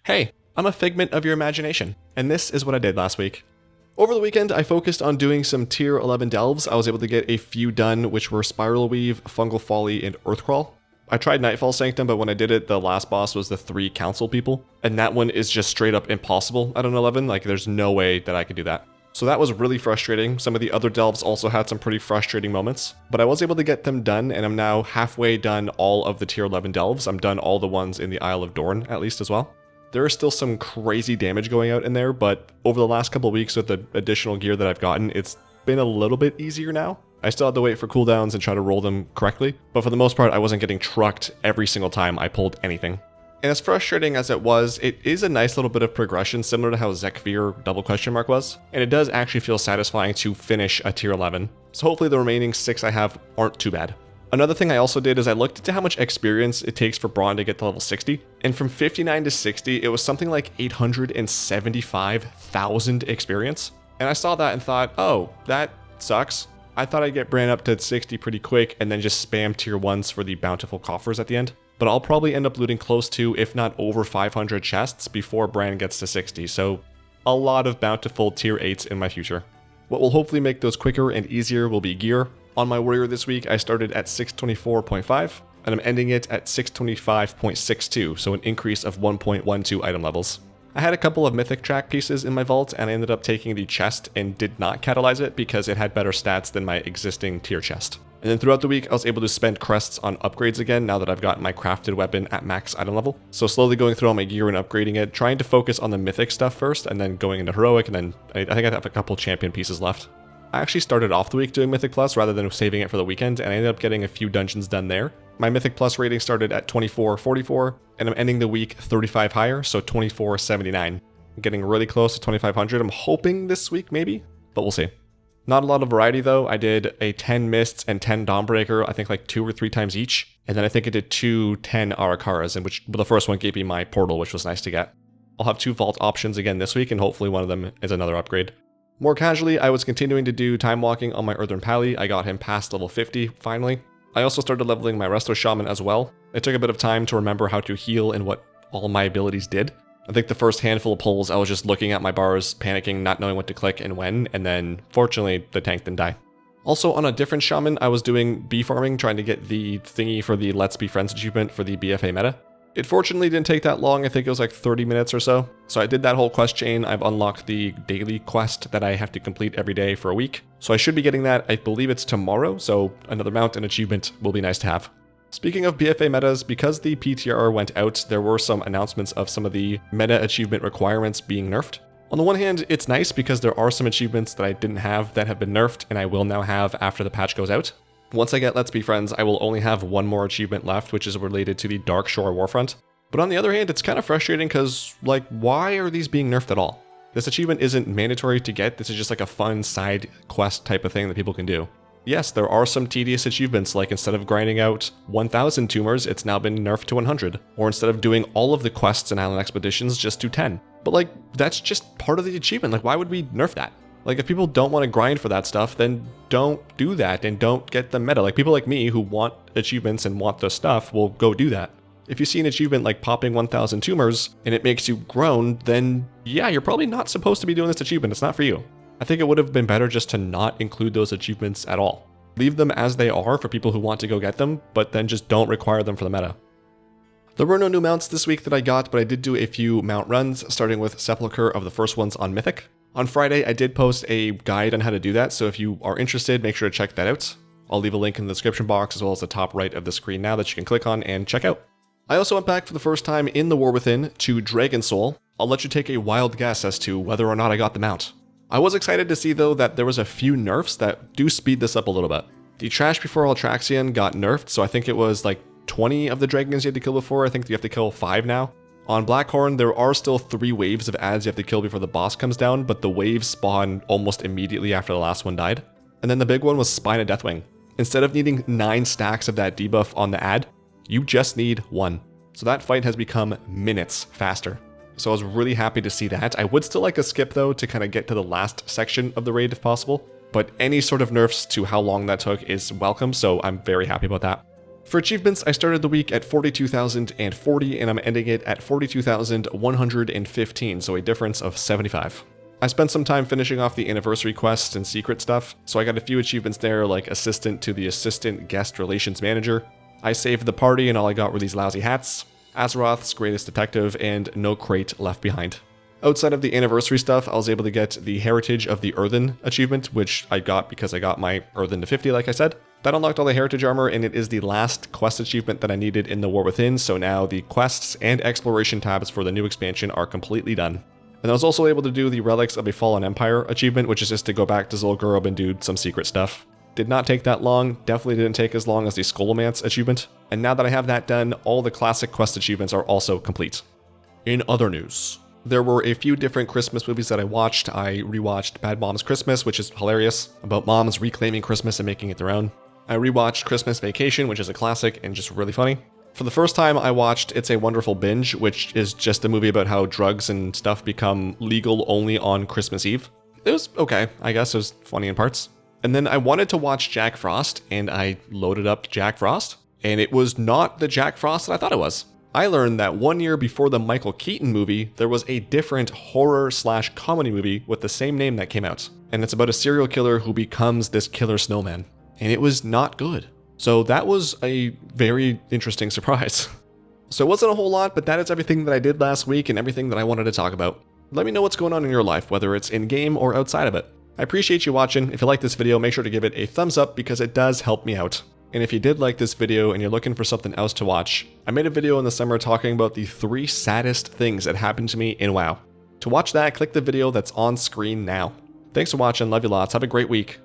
Hey, I'm a figment of your imagination, and this is what I did last week. Over the weekend, I focused on doing some tier 11 delves. I was able to get a few done, which were Spiral Weave, Fungal Folly, and Earthcrawl. I tried Nightfall Sanctum, but when I did it, the last boss was the 3 council people, and that one is just straight up impossible at an 11. Like, there's no way that I could do that. So that was really frustrating. Some of the other delves also had some pretty frustrating moments, but I was able to get them done, and I'm now halfway done all of the tier 11 delves. I'm done all the ones in the Isle of Dorn, at least, as well. There is still some crazy damage going out in there, but over the last couple of weeks with the additional gear that I've gotten, it's been a little bit easier now. I still had to wait for cooldowns and try to roll them correctly, but for the most part, I wasn't getting trucked every single time I pulled anything. And as frustrating as it was, it is a nice little bit of progression, similar to how Zekvir double question mark was, and it does actually feel satisfying to finish a tier 11. So hopefully the remaining 6 I have aren't too bad. Another thing I also did is I looked into how much experience it takes for Braun to get to level 60, and from 59 to 60, it was something like 875,000 experience. And I saw that and thought, oh, that sucks. I thought I'd get Bran up to 60 pretty quick and then just spam tier 1s for the bountiful coffers at the end. But I'll probably end up looting close to, if not over 500 chests before Bran gets to 60, so a lot of bountiful tier 8s in my future. What will hopefully make those quicker and easier will be gear. On my warrior this week, I started at 624.5, and I'm ending it at 625.62, so an increase of 1.12 item levels. I had a couple of mythic track pieces in my vault, and I ended up taking the chest and did not catalyze it because it had better stats than my existing tier chest. And then throughout the week, I was able to spend crests on upgrades again now that I've got my crafted weapon at max item level. So slowly going through all my gear and upgrading it, trying to focus on the mythic stuff first, and then going into heroic, and then I think I have a couple champion pieces left. I actually started off the week doing Mythic Plus rather than saving it for the weekend, and I ended up getting a few dungeons done there. My Mythic Plus rating started at 2444, and I'm ending the week 35 higher, so 2479. I'm getting really close to 2500. I'm hoping this week maybe, but we'll see. Not a lot of variety though. I did a 10 Mists and 10 Dawnbreaker, I think like 2 or 3 times each, and then I think I did 2 10 Arakaras, in which the first one gave me my portal, which was nice to get. I'll have 2 vault options again this week, and hopefully one of them is another upgrade. More casually, I was continuing to do time walking on my Earthern Pally. I got him past level 50, finally. I also started leveling my Resto Shaman as well. It took a bit of time to remember how to heal and what all my abilities did. I think the first handful of pulls, I was just looking at my bars, panicking, not knowing what to click and when, and then, fortunately, the tank didn't die. Also, on a different Shaman, I was doing bee farming, trying to get the thingy for the Let's Be Friends achievement for the BFA meta. It fortunately didn't take that long, I think it was like 30 minutes or so. So I did that whole quest chain. I've unlocked the daily quest that I have to complete every day for a week. So I should be getting that, I believe it's tomorrow, so another mount and achievement will be nice to have. Speaking of BFA metas, because the PTR went out, there were some announcements of some of the meta achievement requirements being nerfed. On the one hand, it's nice because there are some achievements that I didn't have that have been nerfed and I will now have after the patch goes out. Once I get Let's Be Friends, I will only have one more achievement left, which is related to the Darkshore Warfront. But on the other hand, it's kind of frustrating because, like, why are these being nerfed at all? This achievement isn't mandatory to get, this is just like a fun side quest type of thing that people can do. Yes, there are some tedious achievements, like instead of grinding out 1,000 tumors, it's now been nerfed to 100. Or instead of doing all of the quests in Island Expeditions, just do 10. But like, that's just part of the achievement, like why would we nerf that? Like, if people don't want to grind for that stuff, then don't do that and don't get the meta. Like, people like me who want achievements and want the stuff will go do that. If you see an achievement like popping 1,000 tumors and it makes you groan, then yeah, you're probably not supposed to be doing this achievement. It's not for you. I think it would have been better just to not include those achievements at all. Leave them as they are for people who want to go get them, but then just don't require them for the meta. There were no new mounts this week that I got, but I did do a few mount runs, starting with Sepulchre of the first ones on Mythic. On Friday, I did post a guide on how to do that, so if you are interested, make sure to check that out. I'll leave a link in the description box as well as the top right of the screen now that you can click on and check out. I also went back for the first time in the War Within to Dragon Soul. I'll let you take a wild guess as to whether or not I got the mount. I was excited to see though that there was a few nerfs that do speed this up a little bit. The Trash Before Altraxion got nerfed, so I think it was like 20 of the dragons you had to kill before. I think you have to kill 5 now. On Blackhorn, there are still 3 waves of ads you have to kill before the boss comes down, but the waves spawn almost immediately after the last one died. And then the big one was Spine of Deathwing. Instead of needing 9 stacks of that debuff on the ad, you just need 1. So that fight has become minutes faster. So I was really happy to see that. I would still like a skip though to kind of get to the last section of the raid if possible, but any sort of nerfs to how long that took is welcome, so I'm very happy about that. For achievements, I started the week at 42,040 and I'm ending it at 42,115, so a difference of 75. I spent some time finishing off the anniversary quests and secret stuff, so I got a few achievements there like assistant to the assistant guest relations manager. I saved the party and all I got were these lousy hats, Azeroth's greatest detective, and no crate left behind. Outside of the anniversary stuff, I was able to get the Heritage of the Earthen achievement, which I got because I got my Earthen to 50 like I said. That unlocked all the heritage armor, and it is the last quest achievement that I needed in the War Within, so now the quests and exploration tabs for the new expansion are completely done. And I was also able to do the Relics of a Fallen Empire achievement, which is just to go back to Zul'Gurub and do some secret stuff. Did not take that long, definitely didn't take as long as the Scholomance achievement, and now that I have that done, all the classic quest achievements are also complete. In other news, there were a few different Christmas movies that I watched. I rewatched Bad Moms Christmas, which is hilarious, about moms reclaiming Christmas and making it their own. I rewatched Christmas Vacation, which is a classic and just really funny. For the first time, I watched It's a Wonderful Binge, which is just a movie about how drugs and stuff become legal only on Christmas Eve. It was okay, I guess. It was funny in parts. And then I wanted to watch Jack Frost, and I loaded up Jack Frost, and it was not the Jack Frost that I thought it was. I learned that 1 year before the Michael Keaton movie, there was a different horror/comedy movie with the same name that came out. And it's about a serial killer who becomes this killer snowman. And it was not good. So that was a very interesting surprise. So it wasn't a whole lot, but that is everything that I did last week and everything that I wanted to talk about. Let me know what's going on in your life, whether it's in-game or outside of it. I appreciate you watching. If you like this video, make sure to give it a thumbs up because it does help me out. And if you did like this video and you're looking for something else to watch, I made a video in the summer talking about the 3 saddest things that happened to me in WoW. To watch that, click the video that's on screen now. Thanks for watching, love you lots, have a great week.